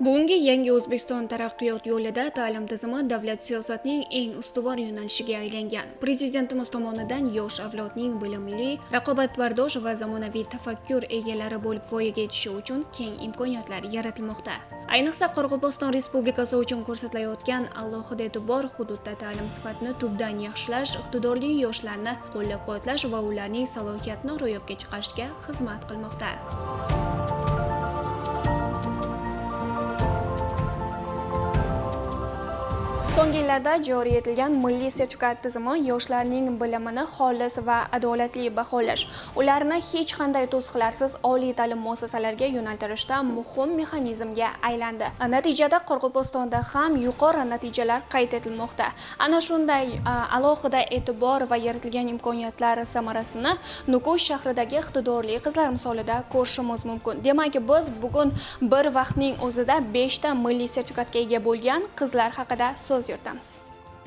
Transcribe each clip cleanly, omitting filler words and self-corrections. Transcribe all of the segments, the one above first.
Bugungi yangi O'zbekiston taraqqiyot yo'lida ta'lim tizimi davlat siyosatining eng ustuvor yo'nalishiga aylangan. Prezidentimiz tomonidan yosh avlodning bilimli, raqobatbardosh va zamonaviy tafakkur egalari bo'lib voyaga yetishi uchun keng imkoniyatlar yaratilmoqda. Ayniqsa Qoraqalpog'iston Respublikasi uchun ko'rsatilayotgan alohida e'tibor hududda ta'lim sifatini tubdan yaxshilash, iqtidorli yoshlarni qo'llab-quvvatlash va ularning salohiyatini ro'yobga chiqarishga xizmat qilmoqda. So'nggi yillarda joriy etilgan milliy sertifikat tizimi yoshlarning bilimini xolis va adolatli baholash, ularni hech qanday to'siqlarsiz oliy ta'lim muassasalariga yo'naltirishda muhim mexanizmga aylandi. Natijada Qoraqalpog'istonda ham yuqori natijalar qayd etilmoqda. Ana shunday alohida e'tibor va yaratilgan imkoniyatlar samarasini Nukus shahridagi iqtidorli qizlar misolida ko'rishimiz mumkin. Demak, biz bugun bir vaqtning o'zida 5 ta milliy sertifikatga ega bo'lgan qizlar haqida so'z yuritamiz.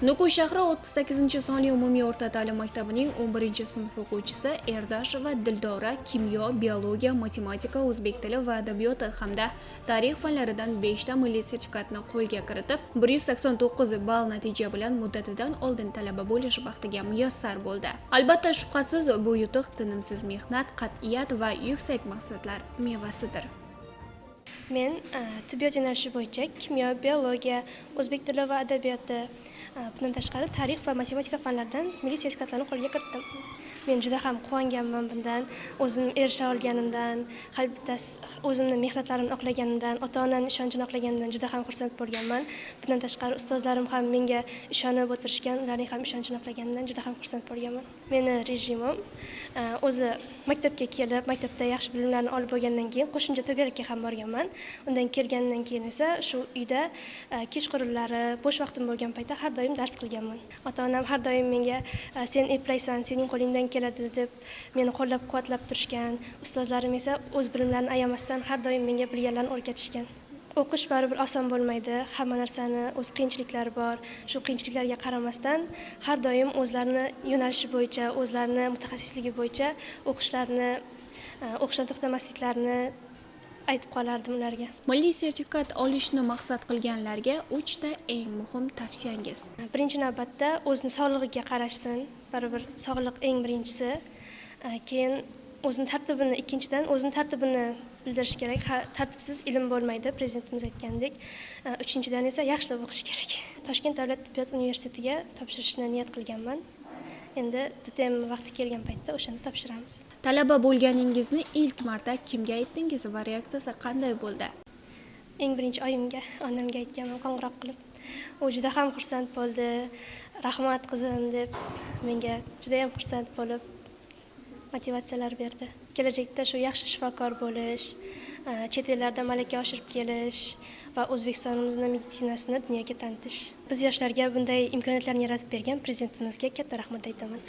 Nukus shahri 38-sonli umumiy o'rta ta'lim maktabining 11-sinf o'quvchisi Erdasheva Dildora kimyo, biologiya, matematika, o'zbek tili va adabiyoti hamda tarix fanlaridan 5 ta milliy sertifikatni qo'lga kiritib, 189 ball natija bilan muddatidan oldin talaba bo'lish baxtiga muyassar bo'ldi. Albatta, shubhasiz bu yutuq tinimsiz mehnat, qat'iyat va yuksak maqsadlar mevasidir. Men tibbiyot yo'nalishi bo'yicha kimyo, biologiya, o'zbek tili va adabiyoti, bundan tashqari tarix va matematika fanlaridan milliy sertifikatlarni qo'lga kiritdim. Men juda ham quvonganman bundan, o'zim erisha olganimdan, o'zimning mehnatlarimni oqlaganimdan, ota-onamning ishonchini oqlaganimdan juda ham xursand bo'lganman. Bundan tashqari ustozlarim ham menga ishonib o'tirishgan, ularning ham ishonchini oqlaganimdan juda ham xursand bo'lganman. Meni rejimim o'zi maktabga kelib, maktabda yaxshi bilimlarni olib bo'lgandan keyin qo'shimcha to'garakka ham borganman. Undan kelgandan keyin esa shu uyda kechqurunlari bo'sh vaqtim bo'lgan paytda har doim dars qilganman. Ota-onam har doim menga sen eplaysan, sening qo'lingdan keladi deb meni qo'llab-quvvatlab turishgan. Ustozlarim esa o'z bilimlarini ayamasdan har doim menga bilganlarni o'rgatishgan. O'qish baribir oson bo'lmaydi. Hamma narsani o'z qiyinchiliklari bor. Shu qiyinchiliklarga qaramasdan har doim o'zlarini yo'nalishi bo'yicha, o'zlarini mutaxassisligi bo'yicha o'qishdan to'xtamasliklarini aytib qolardim ularga. Milliy sertifikat olishni maqsad qilganlarga 3 ta eng muhim tavsiyangiz. Birinchi navbatda o'zini sog'lig'iga qarashsin. Baribir sog'liq eng birinchisi. Keyin ikkinchidan o'zini tartibini bildirish kerak. Tartibsiz ilm bo'lmaydi, prezidentimiz aytgandek. Uchinchidan esa yaxshilab o'qish kerak. Toshkent davlat tibbiyot universitetiga topshirishni niyat qilganman. Endi TTM vaqti kelgan paytda o'shani topshiramiz. Talaba bo'lganingizni ilk marta kimga aytdingiz va reaksiyasi qanday bo'ldi? Eng birinchi oyimga, onamga aytganman qo'ng'iroq qilib. U juda ham xursand bo'ldi. Rahmat qizim deb menga juda ham xursand bo'lib motivatsiyalar berdi. Kelajakda shu yaxshi shifokor bo'lish, chet ellarda malaka oshirib kelish va O'zbekistonimizning meditsinasini dunyoga tanitish. Biz yoshlarga bunday imkoniyatlarni yaratib bergan prezidentimizga katta rahmat aytaman.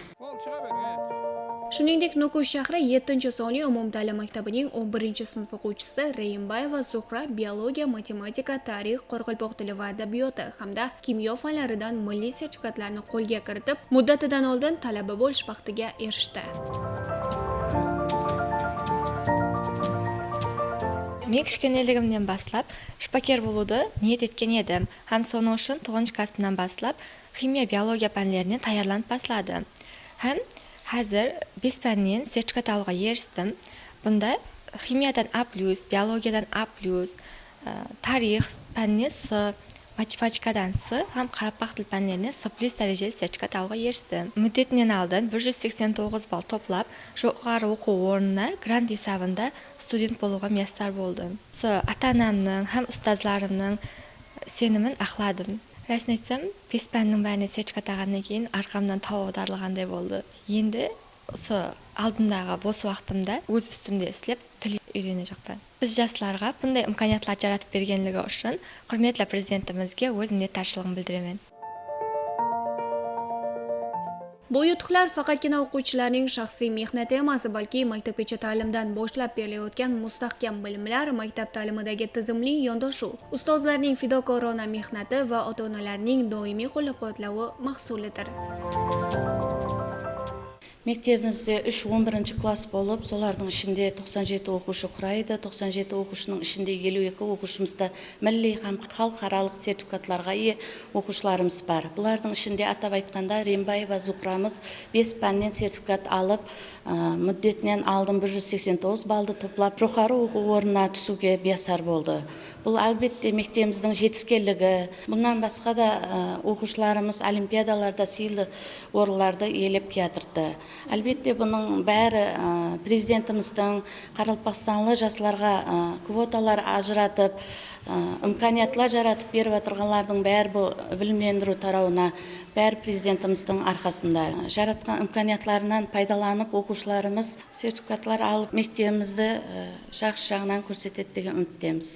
Shuningdek, Nukus shahri 7-sonli umumta'lim maktabining 11-sinf o'quvchisi Rayimbayeva Zuhra biologiya, matematika, tarix, qoraqalpoq tili va adabiyoti hamda kimyo fanlaridan milliy sertifikatlarni qo'lga kiritib, muddatidan oldin talaba bo'lish baxtiga erishdi. Men kichkinaligimdan boshlab shifoker bo'lishni niyat etgan edim. Ham so'ng uchun tug'inchi kasbimdan boshlab ximiya, biologiya fanlarini tayyorlanib boshladim. Ham hozir 5 fanning sertifikat olishga erishdim. Bunda ximiyadan A+, biologiyadan A+, tarix fanni S, matematikadan S, ham qoraqalpoq tili fanlarini S+ darajali sertifikat olishga erishdim. Muddatidan oldin 189 ball to'plab, shu yuqori o'quv o'rnida grant hisobida student bo'lishga muyassar bo'ldim. Ota-onamning ham ustozlarimning senimini aqladim. Rasman aytsam, Pespanning barini sertifikat olgandan keyin orqamdan tog' ag'darilganday bo'ldi. Endi oldimdagi bo'sh vaqtimda o'z ustimda eslab til o'rganajaqman. Biz yoshlarga bunday imkoniyatlar yaratib berganligi uchun hurmatli prezidentimizga o'z minnatdorchiligimni bildiraman. Bu yutuqlar faqatgina o'quvchilarning shaxsiy mehnati emas, balki maktabgacha ta'limdan boshlab berilayotgan mustahkam bilimlar, maktab ta'limidagi tizimli yondashuv, ustozlarning fidokorona mehnati va ota-onalarning doimiy qo'llab-quvvatlovi mahsulidir. Мектебімізде 3-11 класс болып, солардың ішінде 97 оқушы құрайды. 97 оқушының ішінде 52 оқушымызда милли һәм халықаралық сертификатларға ие оқушыларымыз бар. Бұлардың ішінде атап айтқанда Рембаева Зухрамыз 5 пәннен сертификат алып, мүддетінен алдын 189 балды топлап, жоғары оқу орнына түсуге бесар болды. Бұл әлбетте мектебіміздің жетіскерлігі. Бұнан басқа да оқушыларымыз олимпиадаларда сыйлы орынларды иелеп келатырды. Әлбетте бұның бәрі президентіміздің Қарақалпақстанлы жастарға квоталар ажыратып, имканиятлар жаратып беріп отырғандардың бәрі бұл білімлендіру тарауына бәрі президентіміздің арқасында. Жаратқан имканиятларынан пайдаланып, оқушыларымыз сертификатлар алып, мектебімізді жақсы жағынан көрсетеді деген үміттеміз.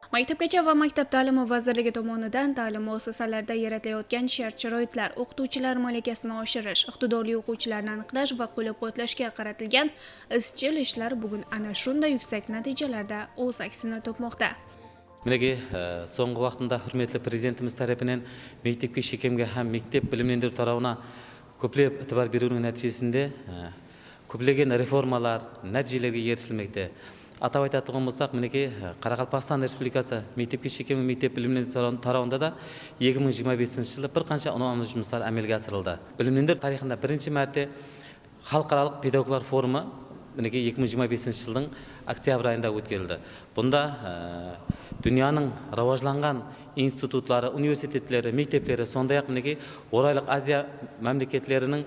Maktabgacha va maktab ta'limi vazirligi tomonidan ta'lim muassasalarida yaratilayotgan shart-sharoitlar, o'qituvchilar malakasini oshirish, iqtidorli o'quvchilarni aniqlash va qo'llab-quvvatlashga qaratilgan izchil ishlar bugun ana shunday yuksak natijalarda o'z aksini topmoqda. Мінеге, соңғы вақытында hurmatli президентimiz tarafından мектепке шекемге һәм мектеп білімлендіру тарауына көплеп итибар беруінің нәтижесінде көптеген реформалар, нәтижелерге ерішілмекте. Атап айтатын болсақ, мінеге Қарақалпақстан Республикасы мектепке шекем мектеп білімлендіру тарауында да 2025 жылы бір қанша ұнамды жұмыстар әмелге асырылды. Білімлендіру тарихында бірінші мәрте халықаралық педагоглар форумы мінеге 2025 жылдың октябрь айында өткелді. Бұнда дүнияның рауажланған институтлары, университетлері, мектептері, сондай-ақ мінеге Орайлық Азия мемлекеттерінің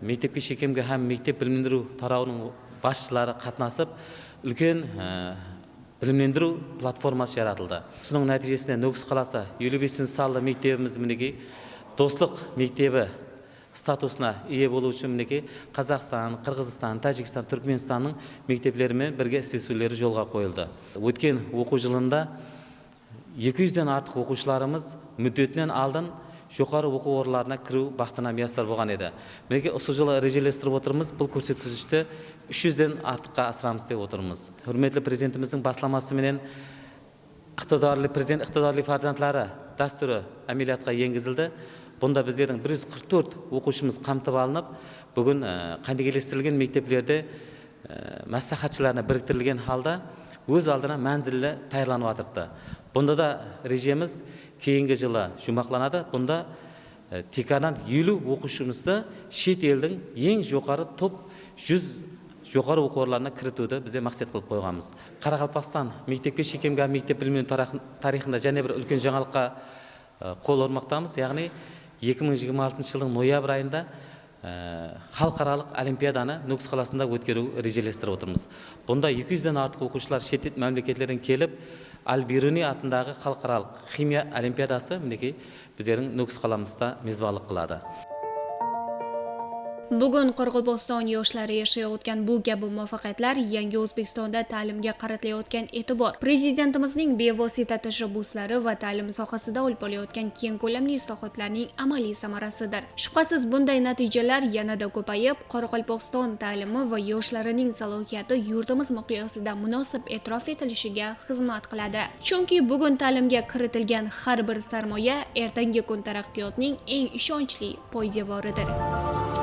мектепке шекемге һәм мектеп білімлендіру тарауының басшылары қатынасып, үлкен білімлендіру платформасы жаратылды. Соның нәтижесінде Нүкіс қаласы 55 салды мектебіміз мінеге достық мектебі статусына ие болу үшін мінеге Қазақстан, Қырғызстан, Тәжікстан, Түркменстанның мектеплерімен бірге іздесулері жолға қойылды. Өткен оқу жылында 200-ден артық оқушыларымыз мүддетінен алдын жоғары оқу орындарына кіру бақытына миясар болған еді. Мінеге осы жылы режелестіріп отырмыз, бұл көрсеткішті 300-ден артыққа асырамыз деп отырмыз. Hurmatli президентіміздің басламасыменен iqtidorli prezident iqtidorli farzandlari dasturi amaliyotga yengizildi. Bunda bizlerin 144 o'quvchimiz qamtib alınıp, bugün qandigelestirilgen mekteplerde maslahatchilarni biriktirilgan halda o'z aldına manzilli tayyorlanib o'tiribdi. Bunda da rejimiz keyingi жылы жұмақланады. Bunda tikadan 50 o'quvchimizni chet elдің ең жоғары топ 100 жоғары оқу орындарына кірітуді бізе мақсат қылып қойғанбыз. Қарақалпақстан мектепке шекемге мектеп білімінің тарихында және бір үлкен жаңалыққа қол ұрмақтамыз. Яғни 2026 жылдың ноябрь айында халықаралық олимпиаданы Нүкіс қаласында өткеру режелестіріп отырмыз. Бұнда 200-ден артық оқушылар шет мемлекеттерден келіп, Аль-Бируни атындағы халықаралық химия олимпиадасы мінеке біздердің Нүкіс қаламызда мезбалық қылады. Bugun Qoraqalpog'iston yoshlari yashayotgan bu kabi muvaffaqiyatlar yangi O'zbekistonda ta'limga qaratilayotgan e'tibor, prezidentimizning bevosita tashabbuslari va ta'lim sohasida olib borayotgan keng ko'lamli islohotlarning amaliy samarasidir. Shubhasiz bunday natijalar yanada ko'payib, Qoraqalpog'iston ta'limi va yoshlarining salohiyati yurtimiz miqyosida munosib e'tirof etilishiga xizmat qiladi. Chunki bugun ta'limga kiritilgan har bir sarmoya ertangi kun taraqqiyotning eng ishonchli poydevoridir.